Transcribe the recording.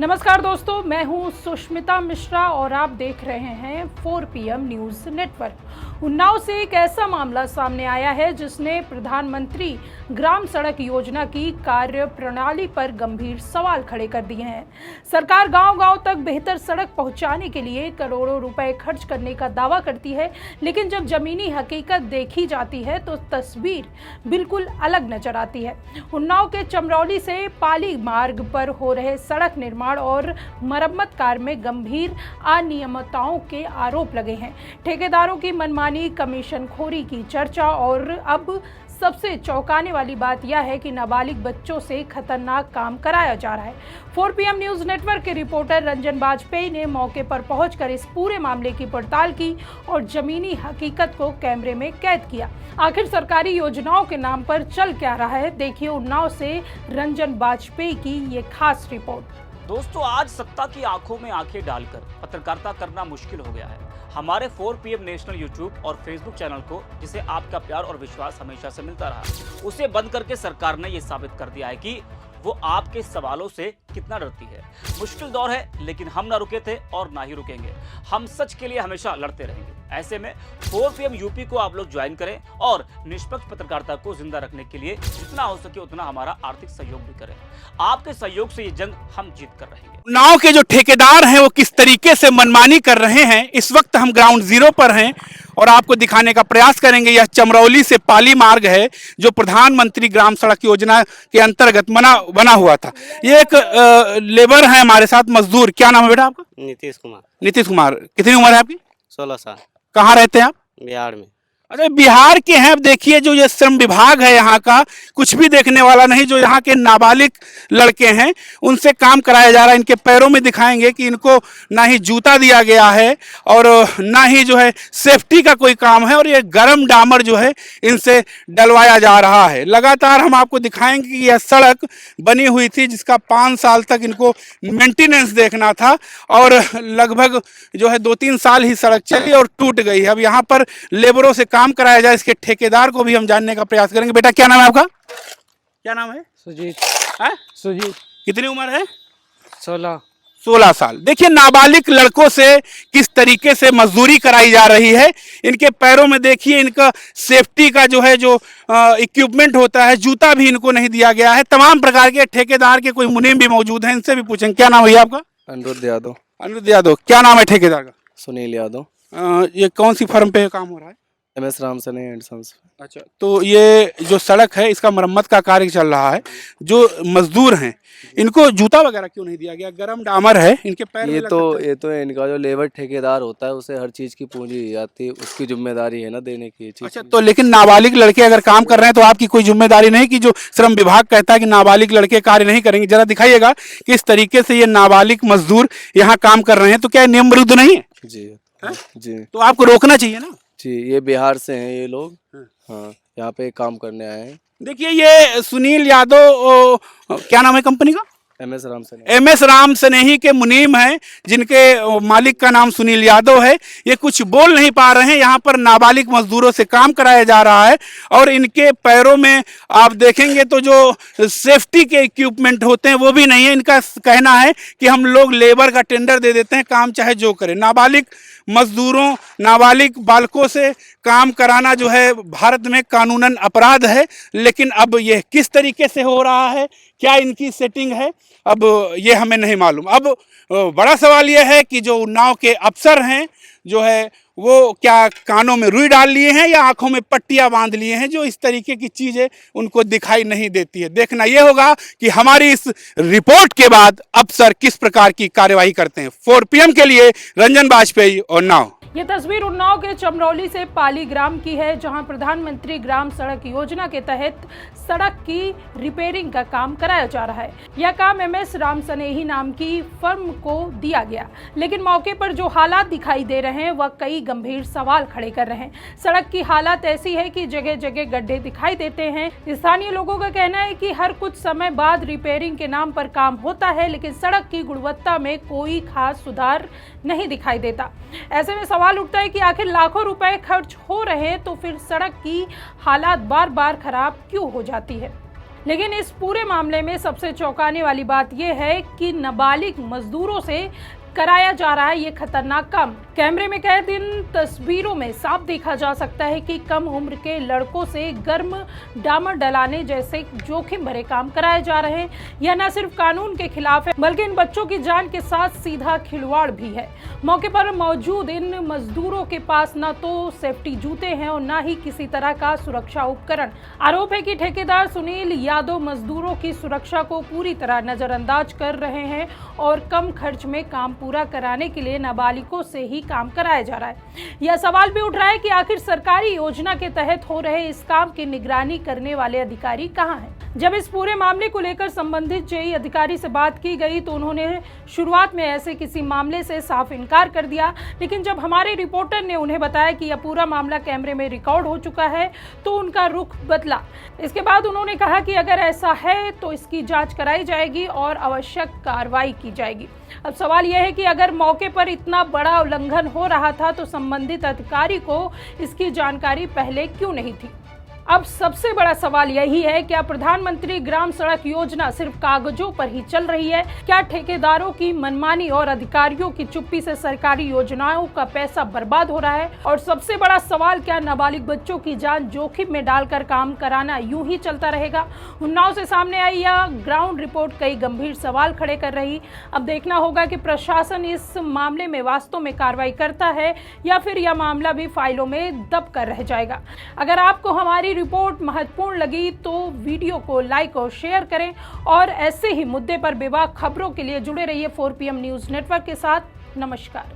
नमस्कार दोस्तों, मैं हूं सुष्मिता मिश्रा और आप देख रहे हैं 4 PM न्यूज़ नेटवर्क। उन्नाव से एक ऐसा मामला सामने आया है जिसने प्रधानमंत्री ग्राम सड़क योजना की कार्य प्रणाली पर गंभीर सवाल खड़े कर दिए हैं। सरकार गांव-गांव तक बेहतर सड़क पहुंचाने के लिए करोड़ों रुपए खर्च करने का दावा करती है, लेकिन जब जमीनी हकीकत देखी जाती है तो तस्वीर बिल्कुल अलग नजर आती है। उन्नाव के चमरौली से पाली मार्ग पर हो रहे सड़क निर्माण और मरम्मत कार्य में गंभीर अनियमितताओं के आरोप लगे हैं। ठेकेदारों की मनमानी, कमीशनखोरी की चर्चा और अब सबसे चौंकाने वाली बात यह है कि नाबालिग बच्चों से खतरनाक काम कराया जा रहा है। 4 PM न्यूज़ नेटवर्क के रिपोर्टर रंजन बाजपेयी ने मौके पर पहुंचकर इस पूरे मामले की पड़ताल की और जमीनी हकीकत को कैमरे में कैद किया। आखिर सरकारी योजनाओं के नाम पर चल क्या रहा है, देखिए उन्नाव से रंजन बाजपेयी की ये खास रिपोर्ट। दोस्तों, आज सत्ता की आंखों में आंखें डालकर पत्रकारिता करना मुश्किल हो गया है। हमारे 4 PM नेशनल यूट्यूब और फेसबुक चैनल को, जिसे आपका प्यार और विश्वास हमेशा से मिलता रहा, उसे बंद करके सरकार ने ये साबित कर दिया है कि वो आपके सवालों से कितना डरती है। मुश्किल दौर है, लेकिन हम ना रुके थे और ना ही रुकेंगे। हम सच के लिए हमेशा लड़ते रहेंगे। ऐसे में 4 PM यूपी को आप लोग ज्वाइन करें और निष्पक्ष पत्रकारिता को जिंदा रखने के लिए जितना हो सके उतना हमारा आर्थिक सहयोग भी करें। आपके सहयोग से ये जंग हम जीत कर रहेंगे। उन्नाव के जो ठेकेदार हैं वो किस तरीके से मनमानी कर रहे हैं, इस वक्त हम ग्राउंड जीरो पर हैं और आपको दिखाने का प्रयास करेंगे। यह चमरौली से पाली मार्ग है जो प्रधानमंत्री ग्राम सड़क योजना के अंतर्गत बना हुआ था। ये एक लेबर है हमारे साथ, मजदूर। क्या नाम है बेटा आपका? नीतीश कुमार। नीतीश कुमार। कितनी उम्र है आपकी? 16 साल। कहाँ रहते हैं आप? बिहार में। अरे बिहार के हैं। अब देखिए जो ये श्रम विभाग है यहाँ का, कुछ भी देखने वाला नहीं। जो यहाँ के नाबालिग लड़के हैं उनसे काम कराया जा रहा है। इनके पैरों में दिखाएंगे कि इनको ना ही जूता दिया गया है और ना ही जो है सेफ्टी का कोई काम है, और ये गरम डामर जो है इनसे डलवाया जा रहा है। लगातार हम आपको दिखाएंगे कि यह सड़क बनी हुई थी जिसका 5 साल तक इनको मेंटेनेंस देखना था और लगभग जो है 2-3 साल ही सड़क चली और टूट गई है। अब यहाँ पर लेबरों से काम कराया जाए, इसके ठेकेदार को भी हम जानने का प्रयास करेंगे। बेटा क्या नाम है आपका? क्या नाम है? सुजीत। सुजीत। कितनी उम्र है? 16 साल। देखिए नाबालिग लड़कों से किस तरीके से मजदूरी कराई जा रही है। इनके पैरों में देखिए इनका सेफ्टी का जो है जो इक्विपमेंट होता है, जूता भी इनको नहीं दिया गया है। तमाम प्रकार के ठेकेदार के कोई मुनीम भी मौजूद हैं, इनसे भी पूछेंगे। क्या नाम है आपका? अनिरुद्ध यादव। अनिरुद्ध यादव। क्या नाम है ठेकेदार का? सुनील यादव। ये कौन सी फर्म पे काम हो रहा है? MS राम सने एंड सन्स। अच्छा, तो ये जो सड़क है इसका मरम्मत का कार्य चल रहा है। जो मजदूर हैं इनको जूता वगैरह क्यों नहीं दिया गया? गरम डामर है, इनके पैर ये तो इनका जो लेबर ठेकेदार होता है उसे हर चीज की पूंजी दी जाती है, उसकी जिम्मेदारी है ना देने की चीज। अच्छा, तो लेकिन नाबालिग लड़के अगर काम कर रहे हैं तो आपकी कोई जिम्मेदारी नहीं कि जो श्रम विभाग कहता है कि नाबालिग लड़के कार्य नहीं करेंगे? जरा दिखाइएगा किस तरीके से ये नाबालिग मजदूर यहाँ काम कर रहे हैं, तो क्या नियम विरुद्ध नहीं है? जी। तो आपको रोकना चाहिए ना जी। ये बिहार से हैं ये लोग। हाँ, यहाँ पे काम करने आए हैं। देखिए ये सुनील यादव, क्या नाम है कंपनी का? MS राम स्नेही के मुनीम हैं, जिनके मालिक का नाम सुनील यादव है। ये कुछ बोल नहीं पा रहे हैं। यहाँ पर नाबालिग मजदूरों से काम कराया जा रहा है और इनके पैरों में आप देखेंगे तो जो सेफ्टी के इक्विपमेंट होते हैं वो भी नहीं है। इनका कहना है कि हम लोग लेबर का टेंडर दे देते हैं, काम चाहे जो करें। नाबालिग मजदूरों, नाबालिग बालकों से काम कराना जो है भारत में कानूनन अपराध है। लेकिन अब ये किस तरीके से हो रहा है, क्या इनकी सेटिंग है, अब ये हमें नहीं मालूम। अब बड़ा सवाल यह है कि जो उन्नाव के अफसर हैं जो है वो क्या कानों में रुई डाल लिए हैं या आंखों में पट्टियां बांध लिए हैं, जो इस तरीके की चीजें उनको दिखाई नहीं देती है। देखना यह होगा कि हमारी इस रिपोर्ट के बाद अफसर किस प्रकार की कार्यवाही करते हैं। 4 PM के लिए रंजन बाजपेयी, उन्नाव। ये तस्वीर उन्नाव के चमरौली से पाली ग्राम की है, जहां प्रधानमंत्री ग्राम सड़क योजना के तहत सड़क की रिपेयरिंग का काम कराया जा रहा है। यह काम MS राम स्नेही नाम की फर्म को दिया गया, लेकिन मौके पर जो हालात दिखाई दे रहे हैं वह कई गंभीर सवाल खड़े कर रहे हैं। सड़क की हालत ऐसी है कि जगह जगह गड्ढे दिखाई देते हैं। स्थानीय लोगों का कहना है कि हर कुछ समय बाद रिपेयरिंग के नाम पर काम होता है, लेकिन सड़क की गुणवत्ता में कोई खास सुधार नहीं दिखाई देता। ऐसे में सवाल उठता है कि आखिर लाखों रुपए खर्च हो रहे तो फिर सड़क की हालात बार बार खराब क्यों हो जाती है। लेकिन इस पूरे मामले में सबसे चौंकाने वाली बात यह है कि नाबालिग मजदूरों से कराया जा रहा है ये खतरनाक काम। कैमरे में कैद इन तस्वीरों में साफ देखा जा सकता है कि कम उम्र के लड़कों से गर्म डामर डलाने जैसे जोखिम भरे काम कराए जा रहे हैं। यह न सिर्फ कानून के खिलाफ है बल्कि इन बच्चों की जान के साथ सीधा खिलवाड़ भी है। मौके पर मौजूद इन मजदूरों के पास न तो सेफ्टी जूते हैं और न ही किसी तरह का सुरक्षा उपकरण। आरोप है कि ठेकेदार सुनील यादव मजदूरों की सुरक्षा को पूरी तरह नजरअंदाज कर रहे हैं और कम खर्च में काम पूरा कराने के लिए नाबालिगों से ही काम कराया जा रहा है। यह सवाल भी उठ रहा है कि आखिर सरकारी योजना के तहत हो रहे इस काम की निगरानी करने वाले अधिकारी कहां हैं। जब इस पूरे मामले को लेकर संबंधित जेई अधिकारी से बात की गई तो उन्होंने शुरुआत में ऐसे किसी मामले से साफ इनकार कर दिया, लेकिन जब हमारे रिपोर्टर ने उन्हें बताया कि यह पूरा मामला कैमरे में रिकॉर्ड हो चुका है तो उनका रुख बदला। इसके बाद उन्होंने कहा कि अगर ऐसा है तो इसकी जांच कराई जाएगी और आवश्यक कार्रवाई की जाएगी। अब सवाल यह है कि अगर मौके पर इतना बड़ा उल्लंघन हो रहा था तो संबंधित अधिकारी को इसकी जानकारी पहले क्यों नहीं थी। अब सबसे बड़ा सवाल यही है, क्या प्रधानमंत्री ग्राम सड़क योजना सिर्फ कागजों पर ही चल रही है? क्या ठेकेदारों की मनमानी और अधिकारियों की चुप्पी से सरकारी योजनाओं का पैसा बर्बाद हो रहा है? और सबसे बड़ा सवाल, क्या नाबालिग बच्चों की जान जोखिम में डालकर काम कराना यूं ही चलता रहेगा? उन्नाव से सामने आई यह ग्राउंड रिपोर्ट कई गंभीर सवाल खड़े कर रही। अब देखना होगा कि प्रशासन इस मामले में वास्तव में कार्रवाई करता है या फिर यह मामला भी फाइलों में दब कर रह जाएगा। अगर आपको हमारी रिपोर्ट महत्वपूर्ण लगी तो वीडियो को लाइक और शेयर करें और ऐसे ही मुद्दे पर बेबाक खबरों के लिए जुड़े रहिए 4PM न्यूज़ नेटवर्क के साथ। नमस्कार।